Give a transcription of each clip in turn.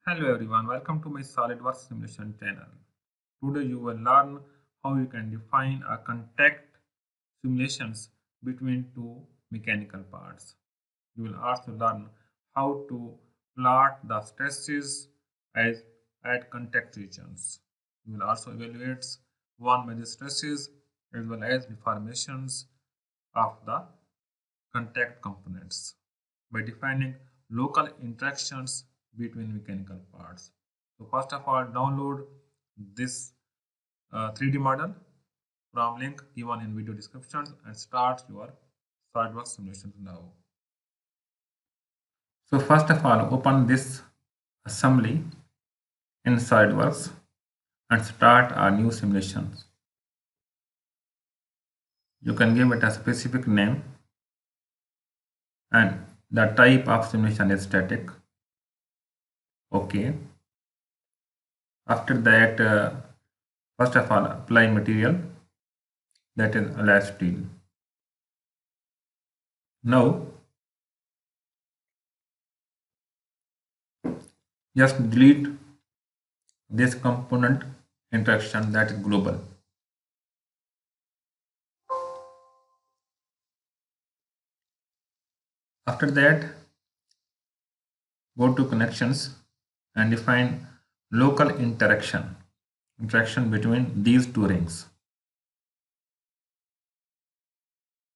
Hello everyone, welcome to my SolidWorks simulation channel. Today you will learn how you can define a contact simulations between two mechanical parts. You will also learn how to plot the stresses as at contact regions. You will also evaluate one major stresses as well as deformations of the contact components by defining local interactions between mechanical parts. So first of all, download this 3D model from link given in video description and start your SolidWorks simulation now. So first of all, open this assembly in SolidWorks and start a new simulation. You can give it a specific name and the type of simulation is static. Okay. After that, first of all, apply material, that is alloy steel. Now, just delete this component interaction, that is global. After that, go to connections and define local interaction between these two rings.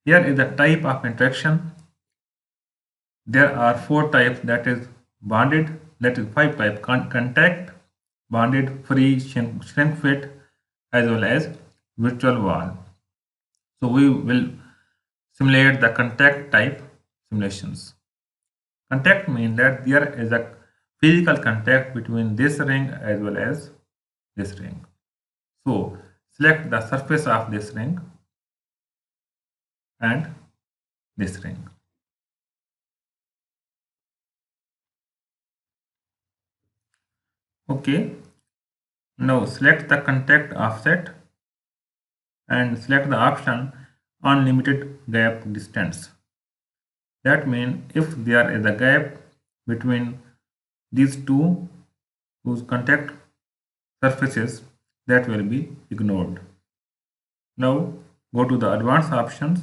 Here is the type of interaction. There are 4 types, that is bonded, that is 5 type: contact, bonded, free, shrink fit, as well as virtual wall. So we will simulate the contact type simulations. Contact means that there is a physical contact between this ring as well as this ring. So select the surface of this ring and this ring. Okay. Now select the contact offset and select the option unlimited gap distance. That means if there is a gap between these two whose contact surfaces, that will be ignored. Now go to the advanced options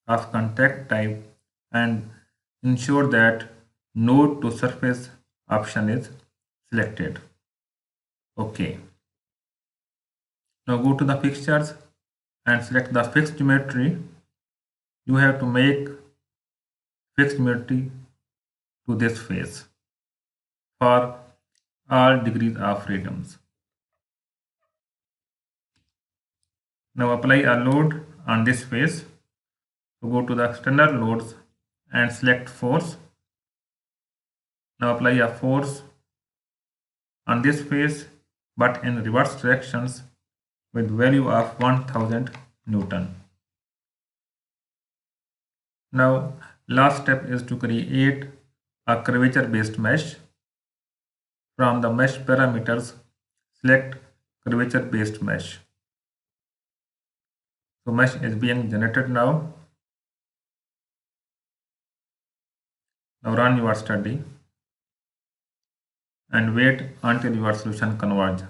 of contact type and ensure that node to surface option is selected. Okay. Now go to the fixtures and select the fixed geometry. You have to make fixed geometry to this face for all degrees of freedoms. Now apply a load on this face. So go to the external loads and select force. Now apply a force on this face but in reverse directions with value of 1000 Newton. Now last step is to create a curvature based mesh. From the mesh parameters, select curvature based mesh. So mesh is being generated now. Now run your study and wait until your solution converges.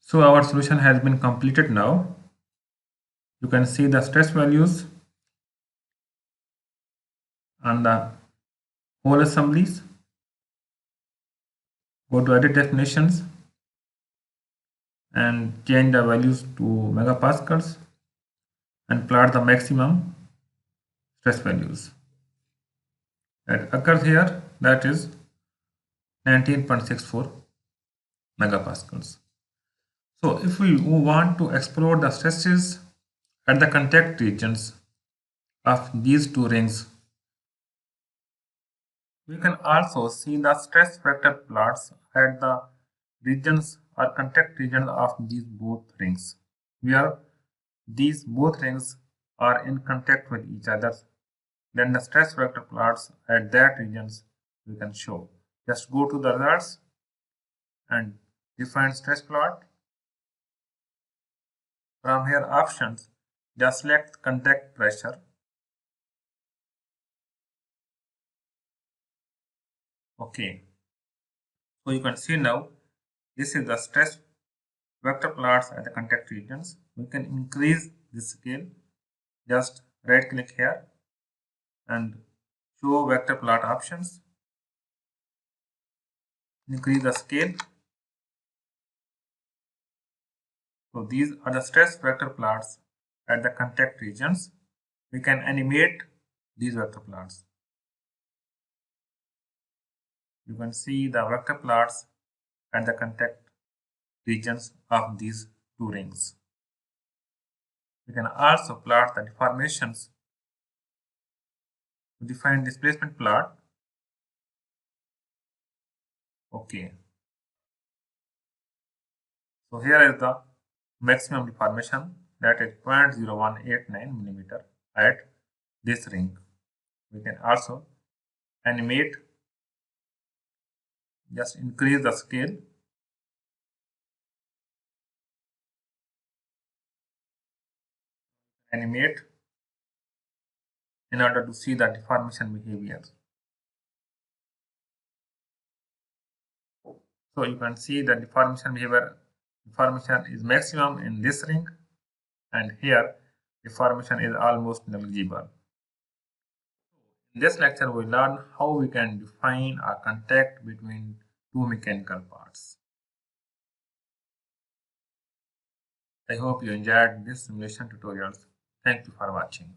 So our solution has been completed now. You can see the stress values on the whole assemblies. Go to edit definitions and change the values to megapascals and plot the maximum stress values that occurs here, that is 19.64 megapascals. So if we want to explore the stresses at the contact regions of these two rings, we can also see the stress vector plots at the regions or contact regions of these both rings, where these both rings are in contact with each other. Then the stress vector plots at that regions we can show. Just go to the results and define stress plot. From here options, just select contact pressure. Okay, so you can see now this is the stress vector plots at the contact regions. We can increase the scale. Just right click here and show vector plot options. Increase the scale. So these are the stress vector plots at the contact regions. We can animate these vector plots. You can see the vector plots at the contact regions of these two rings. We can also plot the deformations to define displacement plot. Okay. So here is the maximum deformation, that is 0.0189 millimeter at this ring. We can also animate, just increase the scale. Animate in order to see the deformation behavior. So you can see the deformation behavior. Deformation is maximum in this ring, and here deformation is almost negligible. In this lecture, we learn how we can define a contact between two mechanical parts. I hope you enjoyed this simulation tutorials. Thank you for watching.